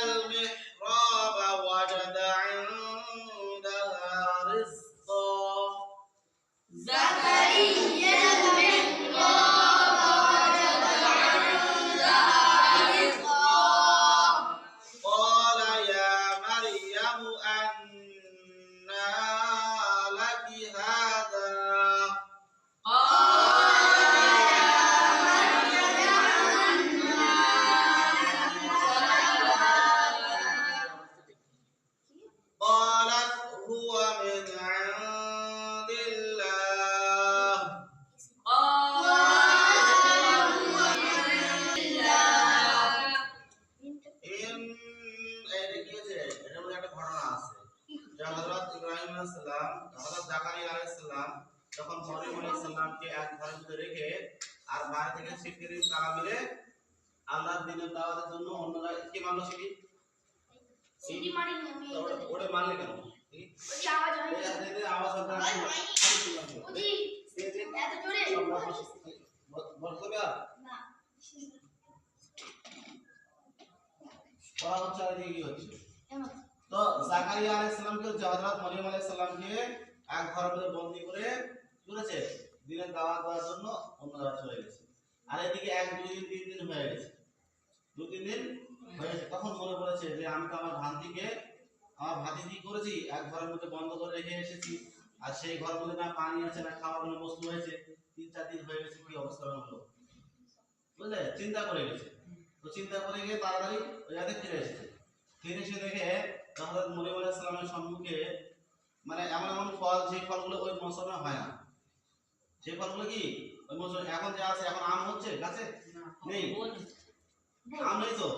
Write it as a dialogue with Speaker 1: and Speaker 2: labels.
Speaker 1: المحراب وجد عندها رزقا
Speaker 2: زكريا المحراب وجد عندها رزقا
Speaker 1: قال يا مريم أنى لك هذا قالت هو من عند الله হযরত ইব্রাহিম আলাইহিস সালাম হযরত জাকারিয়া আলাইহিস সালাম যখন মরিয়ম আলাইহিস সালামকে এক ঘরের মধ্যে রেখে আর বাইরে থেকে শিগগিরই তারা মিলে আল্লাহর দ্বীনের দাওয়াতের জন্য অন্য জায়গায় কি মানলো
Speaker 2: সিটি মারি আমি
Speaker 1: ওরে মানলে কেন
Speaker 2: ওই আওয়াজ হয়
Speaker 1: এই আওয়াজ হচ্ছে
Speaker 2: ওজি এত জোরে
Speaker 1: বলতে না
Speaker 2: না
Speaker 1: পড়া হচ্ছে আর কি হচ্ছে
Speaker 2: এমন
Speaker 1: তো জাকারিয়া আলাইহিস সালামকে হযরত মরিয়ম আলাইহিস সালামকে এক ঘরের মধ্যে বন্দী করে করেছে দিনের দাওয়াত দেওয়ার জন্য অন্য জায়গায় চলে গেছে আর এদিকে এক দুই দিন তিন দিন হয়ে গেছে দু তিন দিন হয়ে গেছে তখন মনে পড়েছে যে আমি তো আমার ভাতিজি করেছি এক ঘরের মধ্যে বন্ধ করে রেখে এসেছি আর সেই ঘরের মধ্যে না পানি আছে না খাওয়ার কোনো বস্তু হয়েছে তিন চার দিন হয়ে গেছে কি অবস্থা হলো বুঝলে চিন্তা করে গেছে তো চিন্তা করে গিয়ে তাড়াতাড়ি ওই জায়গায় ফিরে এসেছে ফিরে এসে দেখে হযরত মরিয়ম আলাইহিস সালামের সম্মুখে মানে এমন এমন ফল যে ফলগুলো ওই মৌসুমে হয় না সেই ফলগুলো কি ওই মৌসুমে এখন যে আছে এখন আম হচ্ছে গাছে নেই আম নেই তো